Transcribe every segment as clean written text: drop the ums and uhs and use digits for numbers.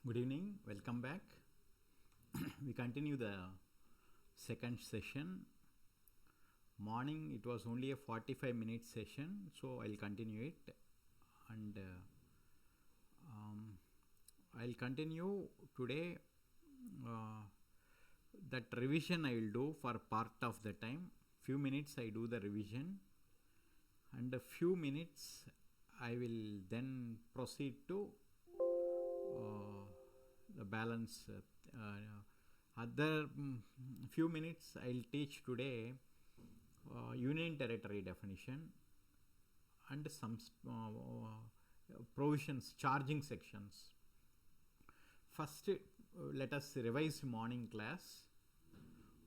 Good evening, welcome back. We continue the second session. Morning it was only a 45-minute session, so I'll continue it, and I'll continue today. That revision I will do for part of the time. Few minutes I do the revision, and a few minutes I will then proceed to the balance. Other few minutes I'll teach today union territory definition and some provisions, charging sections. First, let us revise morning class.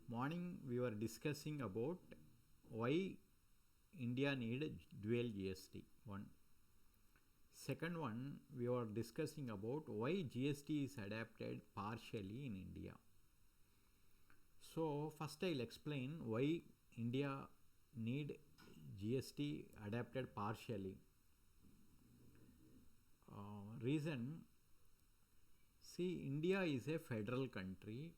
Morning we were discussing about why India need dual GST. One. Second one, we were discussing about why GST is adapted partially in India. So first I'll explain why India need GST adapted partially. Reason, see, India is a federal country.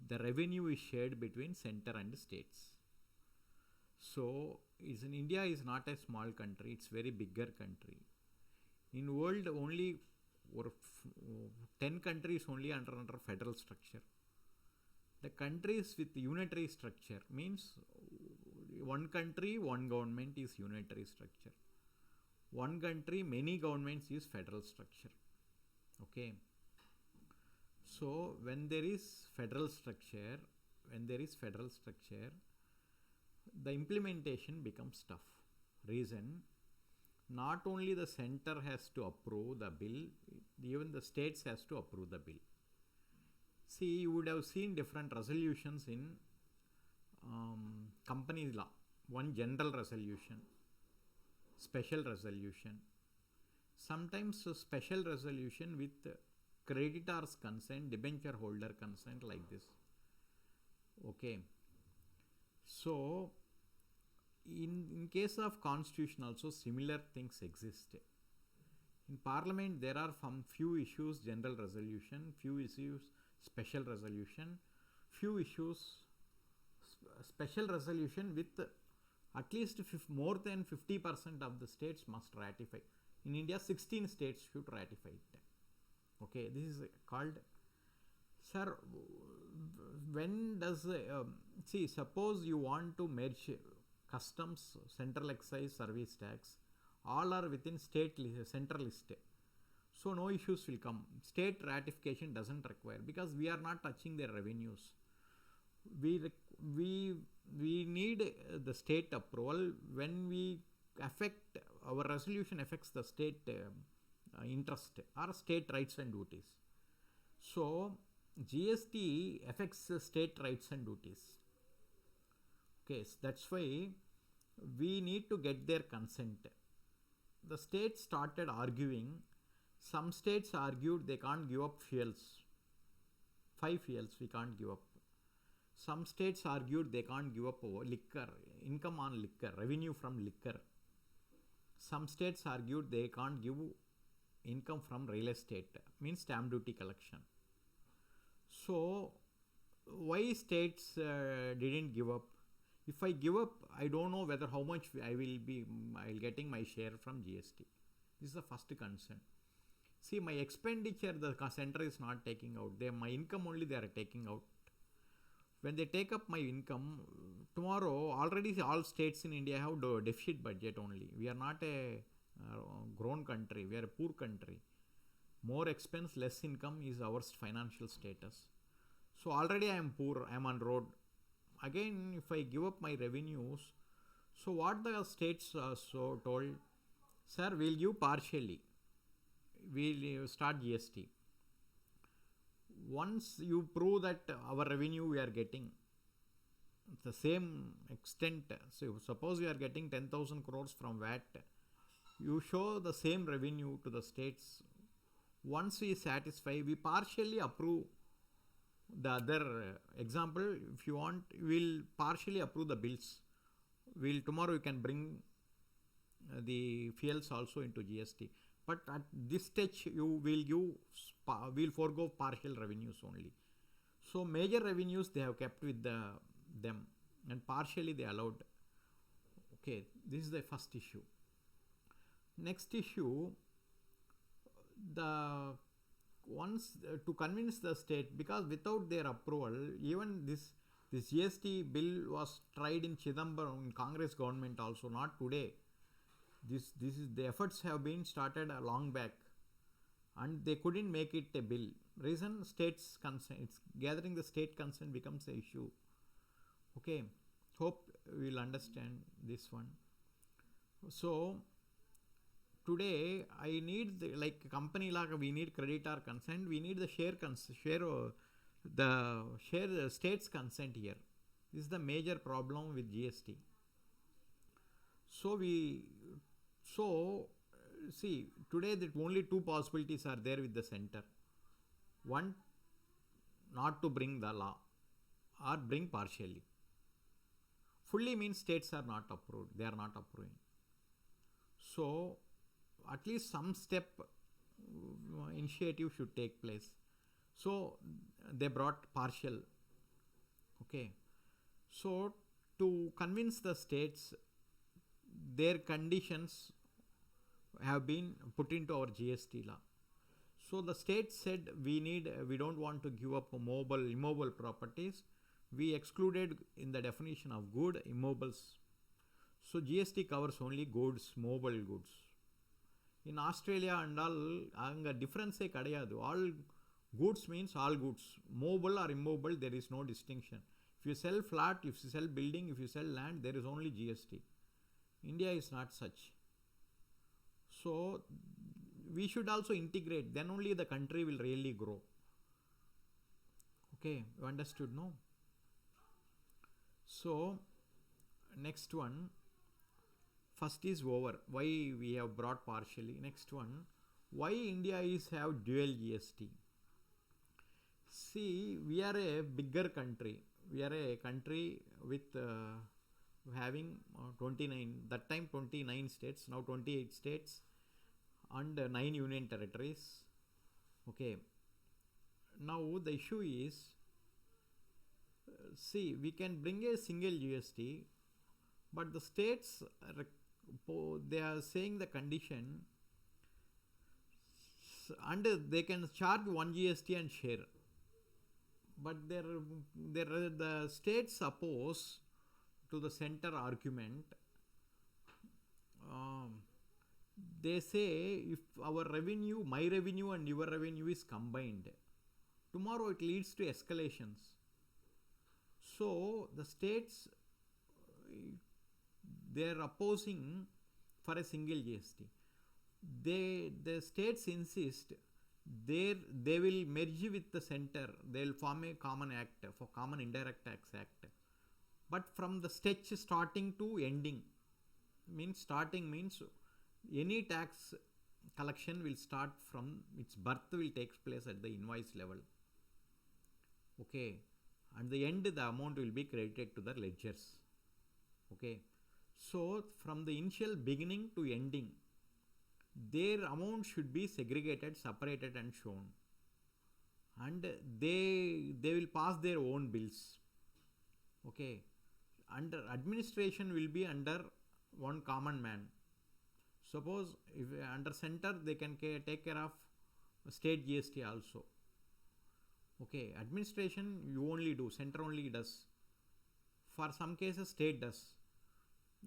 The revenue is shared between center and states. So India is not a small country, it's very bigger country. In world only 10 countries only under federal structure. The countries with unitary structure means one country, one government is unitary structure. One country, many governments is federal structure. Okay. So when there is federal structure, the implementation becomes tough. Reason, not only the center has to approve the bill, even the states has to approve the bill. See, you would have seen different resolutions in company law. One general resolution, special resolution. Sometimes a special resolution with creditor's consent, debenture holder consent, like this. Okay. So in case of constitution also similar things exist. In parliament there are some few issues general resolution, few issues special resolution, few issues special resolution with at least more than 50% of the states must ratify. In India 16 states should ratify it. Okay, this is called, sir, when does see, suppose you want to merge customs, central excise, service tax, all are within state central list, so no issues will come. State ratification doesn't require because we are not touching their revenues. We need the state approval when we affect, our resolution affects the state interest or state rights and duties. So GST affects state rights and duties. Okay, so that's why we need to get their consent. The states started arguing. Some states argued they can't give up fuels. 5 fuels we can't give up. Some states argued they can't give up liquor, income on liquor, revenue from liquor. Some states argued they can't give income from real estate, means stamp duty collection. So why states didn't give up? If I give up, I don't know whether how much I'll getting my share from GST. This is the first concern. See, my expenditure the center is not taking out. My income only they are taking out. When they take up my income, tomorrow already all states in India have deficit budget only. We are not a grown country, we are a poor country. More expense, less income is our financial status. So already I am poor, I am on road. Again, if I give up my revenues, so what the states so told, sir, we'll give partially, we'll start GST. Once you prove that our revenue we are getting the same extent, so suppose we are getting 10,000 crores from VAT, you show the same revenue to the states. Once we satisfy, we partially approve the other. Example, if you want, we'll partially approve the bills. Tomorrow you can bring the fuels also into GST. but at this stage you will will forego partial revenues only. So major revenues they have kept with them, and partially they allowed. Okay, this is the first issue. Next issue, the once to convince the state, because without their approval, even this GST bill was tried in Chidambaram in Congress government also, not today. This is the efforts have been started a long back, and they couldn't make it a bill. Reason, states consent. It's gathering the state consent becomes an issue. Okay, hope we will understand this one. So today I need like company like we need creditor consent, we need the share state's consent here. This is the major problem with GST. So see, today that only two possibilities are there with the center. One, not to bring the law, or bring partially. Fully means states are not approved, they are not approving. So at least some step initiative should take place. So they brought partial. Okay, so to convince the states, their conditions have been put into our GST law. So the state said we don't want to give up immobile properties. We excluded in the definition of good immobiles. So GST covers only goods, mobile goods. In Australia and all, anga difference kadayadu. All goods means all goods. Mobile or immobile, there is no distinction. If you sell flat, if you sell building, if you sell land, there is only GST. India is not such. So we should also integrate, then only the country will really grow. Okay, you understood, no? So next one, first is over. Why we have brought partially. Next one, why India is have dual GST. See, we are a bigger country. We are a country with having 29, that time 29 states, now 28 states and 9 union territories. Okay, now the issue is, see, we can bring a single GST, but the states, they are saying the condition, and they can charge one GST and share. But the states oppose to the center argument. They say if our revenue, my revenue and your revenue is combined, tomorrow it leads to escalations. So the states, they are opposing for a single GST. The states insist they will merge with the center. They will form a common act, for common indirect tax act. But from the stage starting to ending, starting means any tax collection will start from its birth, will take place at the invoice level. Okay, and the end the amount will be credited to the ledgers. Okay, so from the initial beginning to ending, their amount should be segregated, separated and shown, and they will pass their own bills. Okay, under administration will be under one common man. Suppose if under center they can take care of state GST also. Okay, administration you only do, center only does. For some cases state does.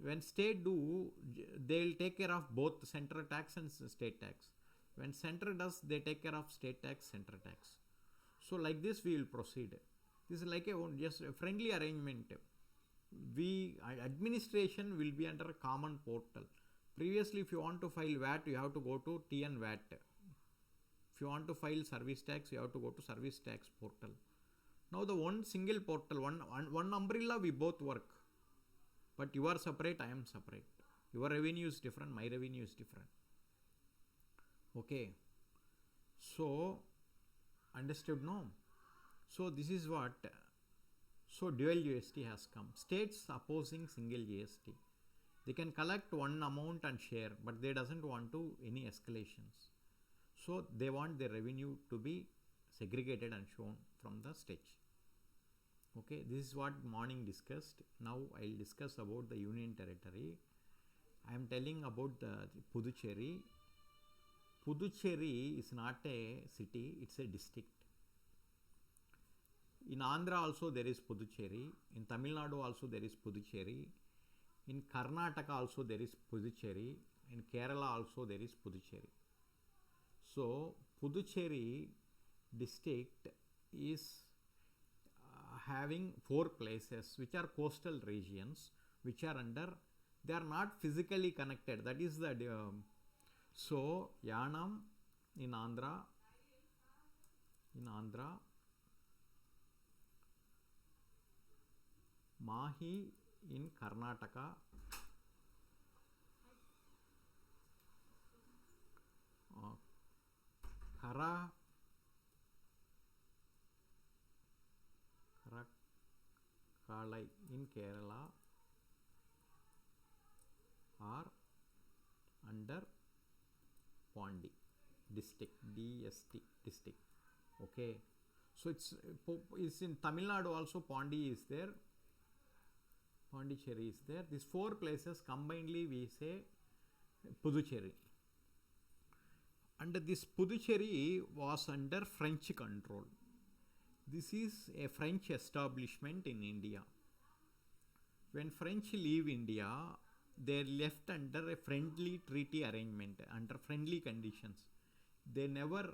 When state do, they will take care of both central tax and state tax. When center does, they take care of state tax, central tax. So like this we will proceed. This is like just a friendly arrangement. Administration will be under a common portal. Previously, if you want to file VAT, you have to go to TN VAT. If you want to file service tax, you have to go to service tax portal. Now the one single portal, one umbrella, we both work. But you are separate, I am separate. Your revenue is different, my revenue is different. Okay. So, understood, no? So, this is what, so dual GST has come. States opposing single GST. They can collect one amount and share, but they doesn't want to any escalations. So they want their revenue to be segregated and shown from the stage. Okay, this is what morning discussed. Now I'll discuss about the union territory. I am telling about the Puducherry. Puducherry is not a city, it's a district. In Andhra also there is Puducherry. In Tamil Nadu also there is Puducherry. In Karnataka also there is Puducherry. In Kerala also there is Puducherry. So Puducherry district is having 4 places which are coastal regions, which are under, they are not physically connected. That is the so Yanam in Andhra, Mahi in Karnataka, Karakalai in Kerala are under Pondi district, DST district. Okay, so it's in Tamil Nadu also. Pondi is there, Pondicherry is there. These 4 places combinedly we say Puducherry. And this Puducherry was under French control. This is a French establishment in India. When French leave India, they left under a friendly treaty arrangement, under friendly conditions. They never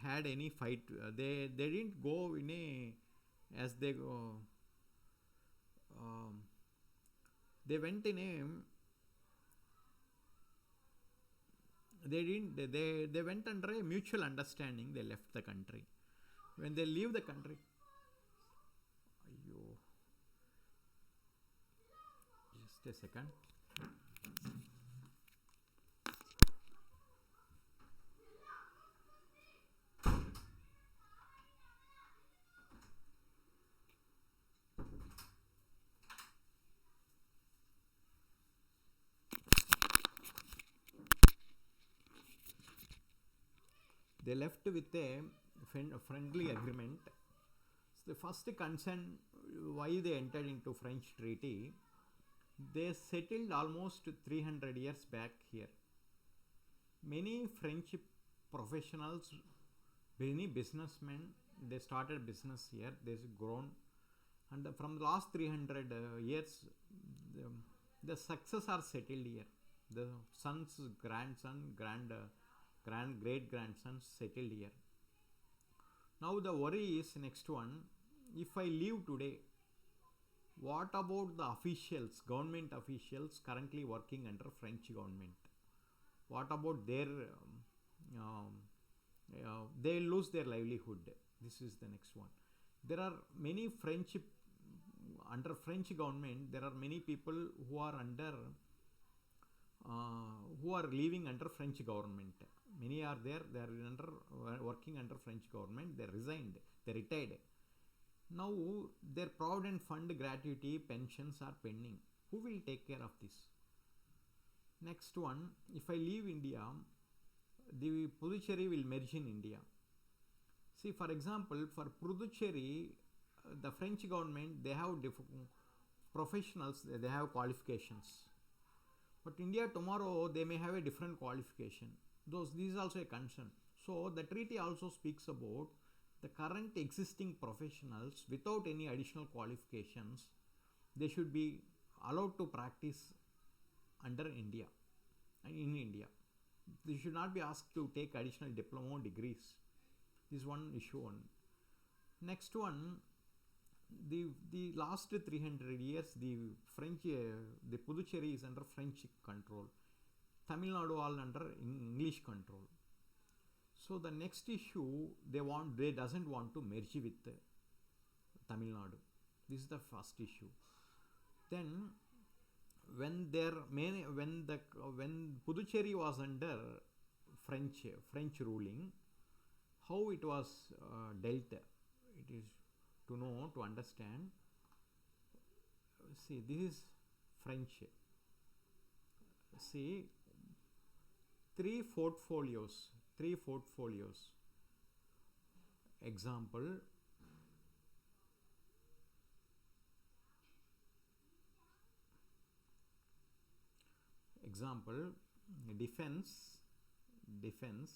had any fight. They didn't go in a, as they go, they went in a, they went under a mutual understanding. They left the country. When they leave the country, just a second. They left with a friendly agreement. So the first concern why they entered into French treaty, they settled almost 300 years back here. Many French professionals, many businessmen, they started business here. They've grown, and from the last 300 years, the success are settled here. The sons, grandson, great grandsons settled here. Now the worry is next one. If I leave today, what about the officials, government officials currently working under French government? What about their, they lose their livelihood. This is the next one. There are many under French government, there are many people who are under, who are living under French government. Many are there, they are working under French government, they resigned, they retired. Now their provident fund, gratuity, pensions are pending. Who will take care of this? Next one, if I leave India, the Puducherry will merge in India. See, for example, for Puducherry, the French government, they have professionals, they have qualifications. But India tomorrow, they may have a different qualification. This is also a concern. So the treaty also speaks about the current existing professionals without any additional qualifications. They should be allowed to practice under India and in India. They should not be asked to take additional diploma degrees. This is one issue. Next one, the last 300 years, the Puducherry is under French control. Tamil Nadu all under English control. So the next issue, they doesn't want to merge with Tamil Nadu. This is the first issue. Then when Puducherry was under French ruling, how it was dealt, it is to understand. see, this is French. See, three portfolios. Example, defense, defense,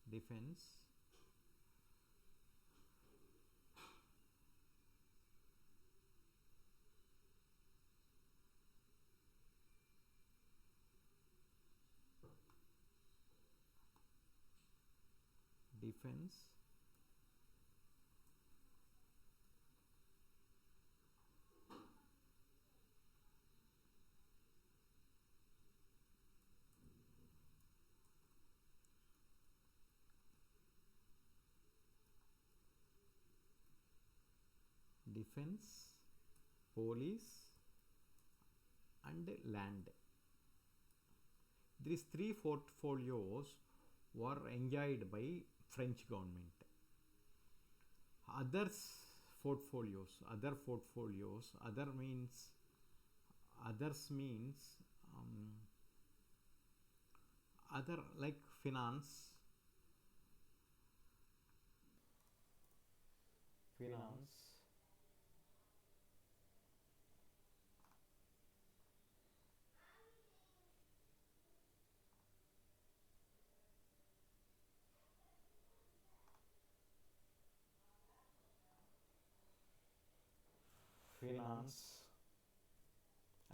defense, defense, defense, police, and land. These three portfolios were enjoyed by French government. Others other portfolios, others means other like finance,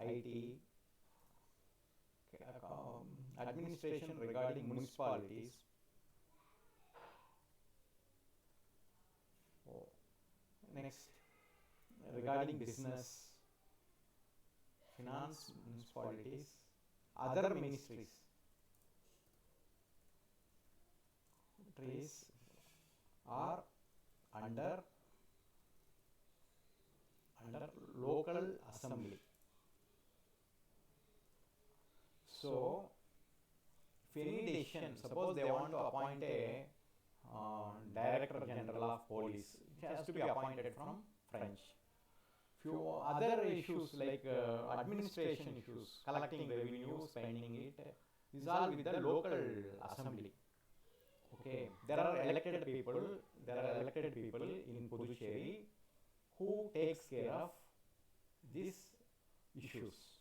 IT, administration regarding municipalities. Oh. Next, regarding business, finance, municipalities, other ministries, trees are under local assembly. So, if any decision, suppose they want to appoint a Director General of Police, it has to be appointed from French. Few other issues like administration issues, collecting revenue, spending it, is all with the local assembly. Okay, there are elected people in Puducherry who takes care of these issues.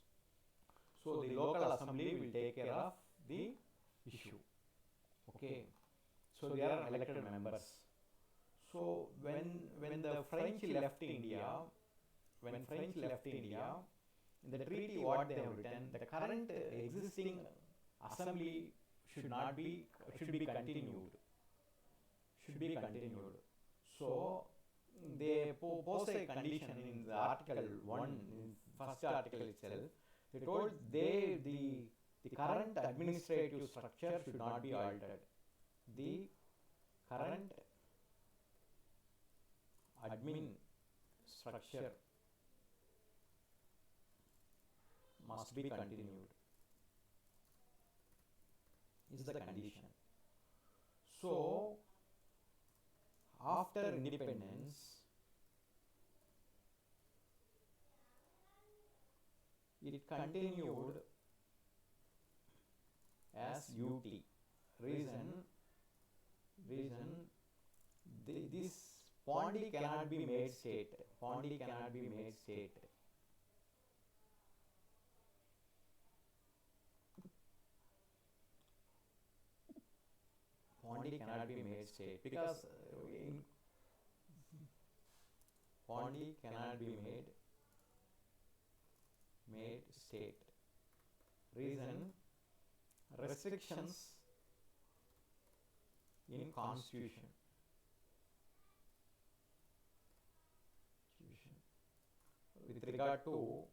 So the local assembly will take care of the issue. Okay, so they are elected members. So when the French left India, in the treaty what they have written, the current existing assembly should be continued. So they pose a condition in the Article 1, in first article itself. They told the current administrative structure should not be altered. The current admin structure must be continued, is the condition. So, after independence, it continued as UT. Reason this Pondy cannot be made state. Pondy cannot be made state. Pondy cannot be made state because Pondy cannot be made state. Reason, restrictions in constitution. With regard to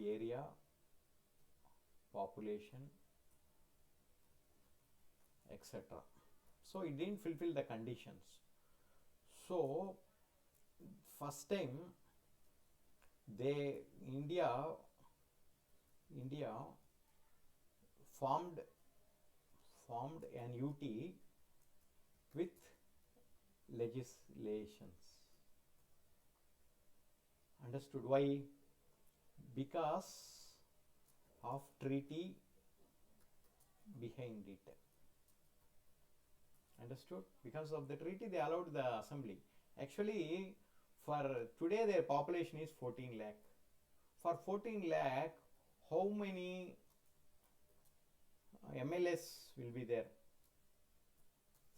area, population, etc. So it didn't fulfill the conditions. So first time India formed an UT with legislations. Understood? Why? Because of treaty behind it. Understood? Because of the treaty they allowed the assembly. Actually, for today their population is 14 lakh. For 14 lakh, how many MLS will be there?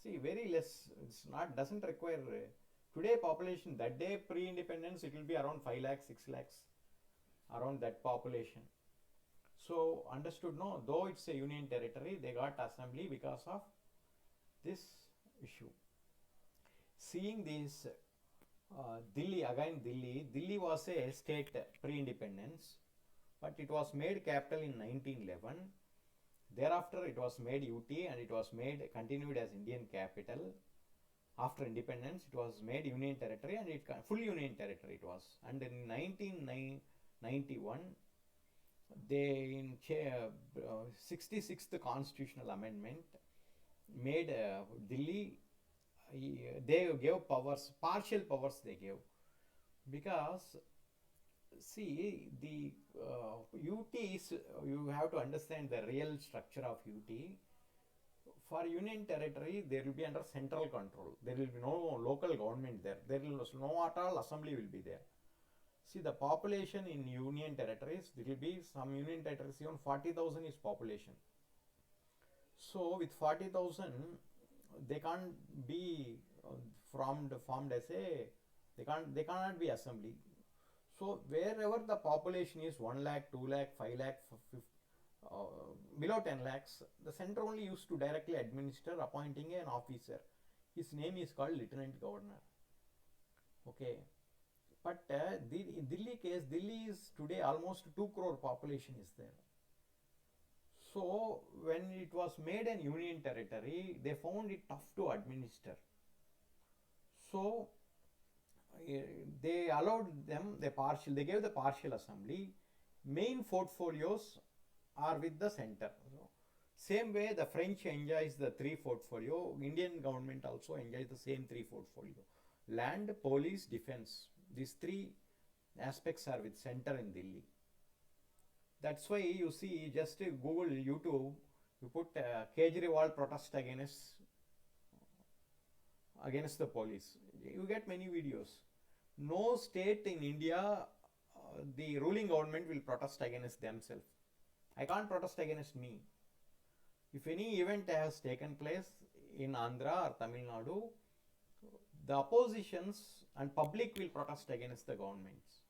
See, very less. It's not, doesn't require. Today population, that day pre-independence, it will be around 5 lakhs, 6 lakhs, around that population. So understood, no? Though it's a union territory, they got assembly because of this issue. Seeing this, Delhi was a state pre-independence, but it was made capital in 1911. Thereafter, it was made UT and it was continued as Indian capital. After independence, it was made union territory and full union territory it was. And in 1991, they in 66th constitutional amendment made Delhi. They gave powers, partial powers they gave, because see the UT is, you have to understand the real structure of UT. For union territory, there will be under central control. There will be no local government there. There will no at all assembly will be there. See the population in union territories, there will be some union territories even 40,000 is population. So with 40,000, they can't be formed as a, they cannot be assembly. So wherever the population is 1 lakh, 2 lakh, 5 lakh, below 10 lakhs, the center only used to directly administer, appointing an officer. His name is called Lieutenant Governor. Okay. But in Delhi case, Delhi is today almost 2 crore population is there. So when it was made an union territory, they found it tough to administer. So they allowed them they gave the partial assembly. Main portfolios are with the center. So, same way the French enjoys the 3 portfolio, Indian government also enjoys the same 3 portfolio. Land, police, defense. These 3 aspects are with center in Delhi. That's why you see, just Google, YouTube, you put Kejriwal protest against the police. You get many videos. No state in India, the ruling government will protest against themselves. I can't protest against me. If any event has taken place in Andhra or Tamil Nadu, the oppositions and public will protest against the governments.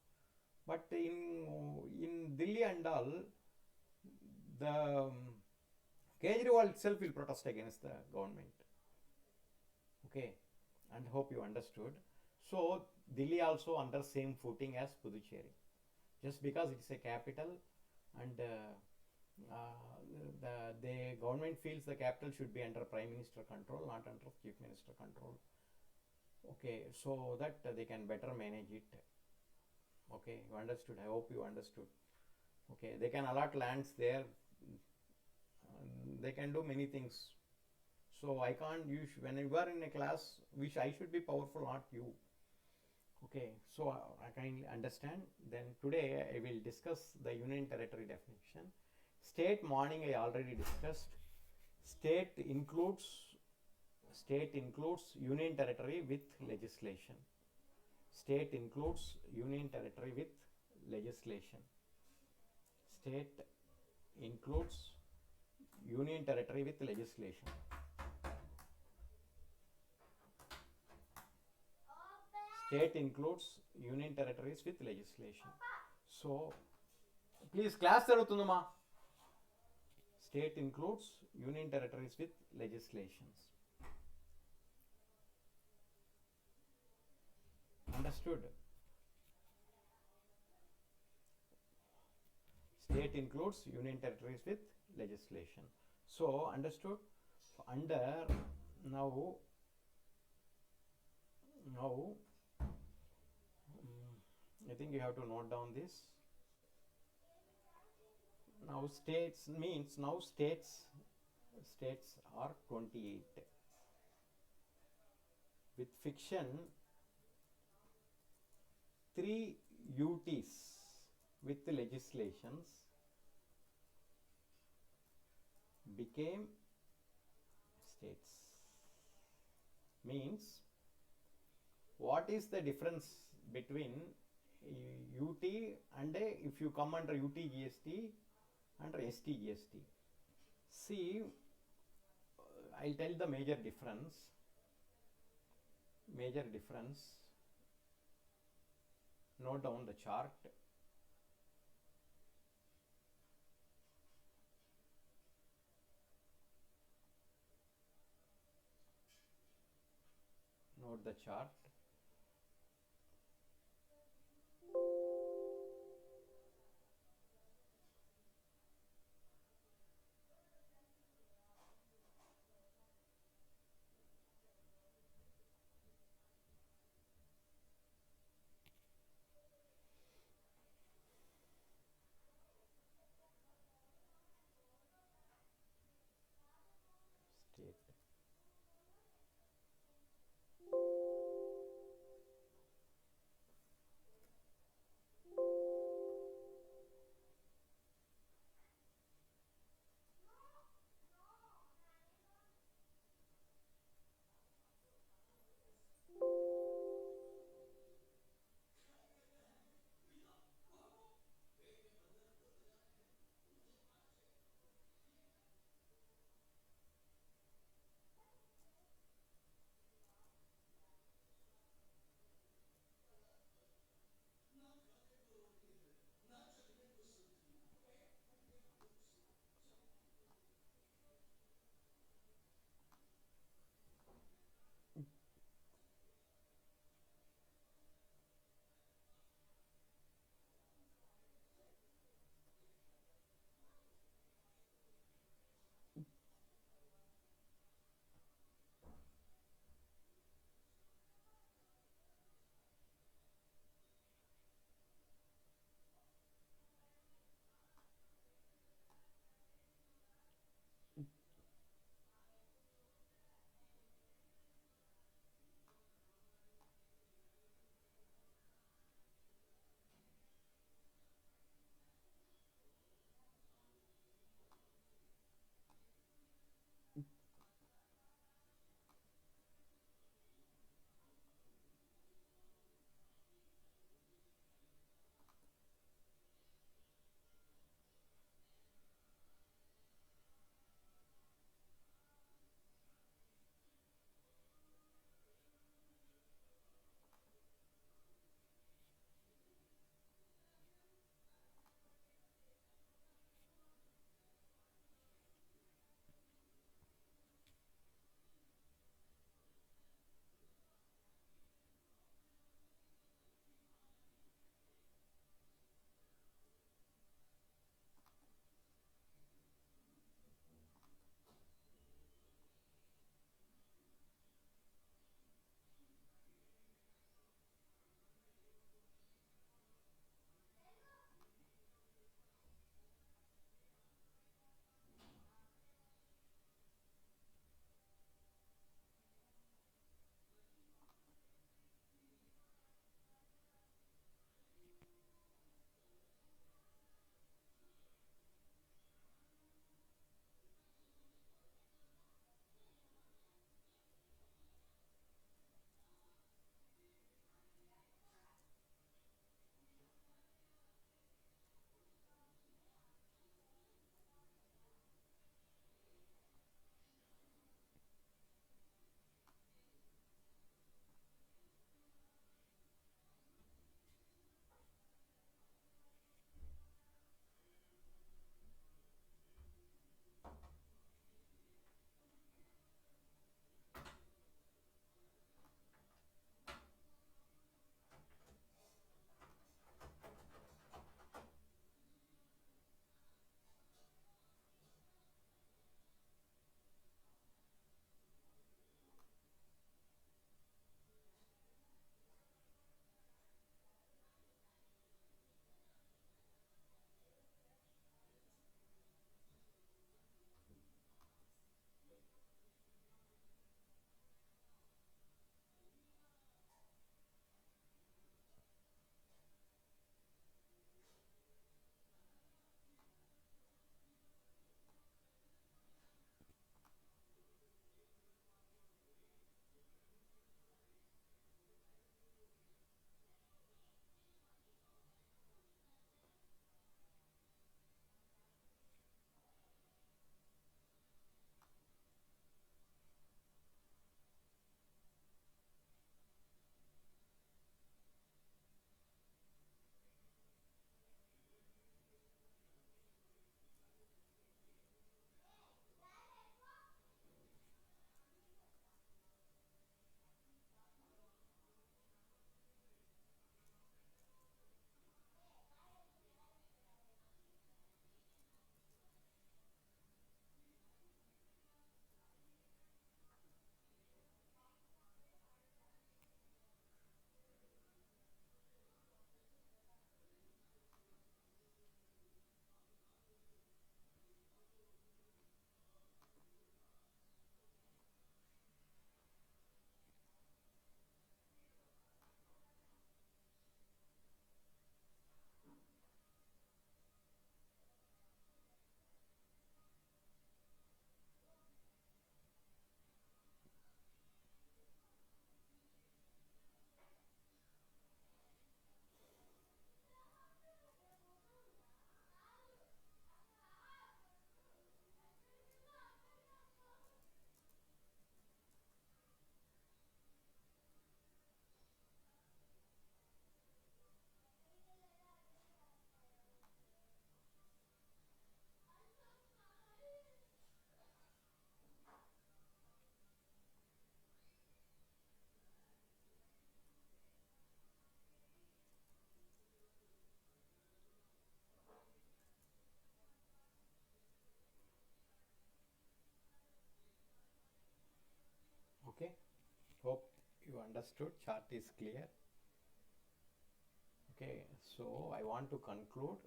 But in Delhi and all, the Kejriwal itself will protest against the government. Okay, and hope you understood. So Delhi also under same footing as Puducherry, just because it's a capital, and the government feels the capital should be under Prime Minister control, not under Chief Minister control. Okay, so that they can better manage it. Okay, you understood? I hope you understood. Okay, they can allot lands there. They can do many things. So I can't use, when you are in a class, which I should be powerful, not you. Okay, so I can understand. Then today I will discuss the union territory definition. State, morning I already discussed. State includes union territory with legislation. State includes union territory with legislation. State includes union territory with legislation. State includes union territories with legislation. So, please class jarugundumma. State includes union territories with legislations. Understood? State includes union territories with legislation. So, understood? Under now I think you have to note down this. Now states means, now states are 28. With fiction, three UTs with legislations became states. Means, what is the difference between UT and if you come under UT GST under ST GST? See, I'll tell the major difference. Note down the chart. Note the chart. State. understood, chart is clear. Okay, so I want to conclude.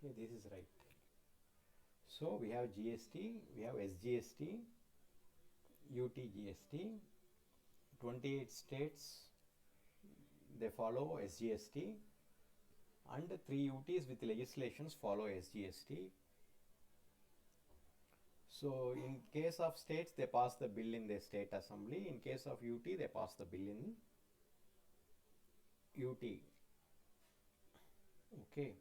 Okay, this is right. So we have GST, we have SGST, UTGST, 28 states they follow SGST, and 3 UTs with legislations follow SGST. So in case of states, they pass the bill in the state assembly. In case of UT, they pass the bill in UT. Okay.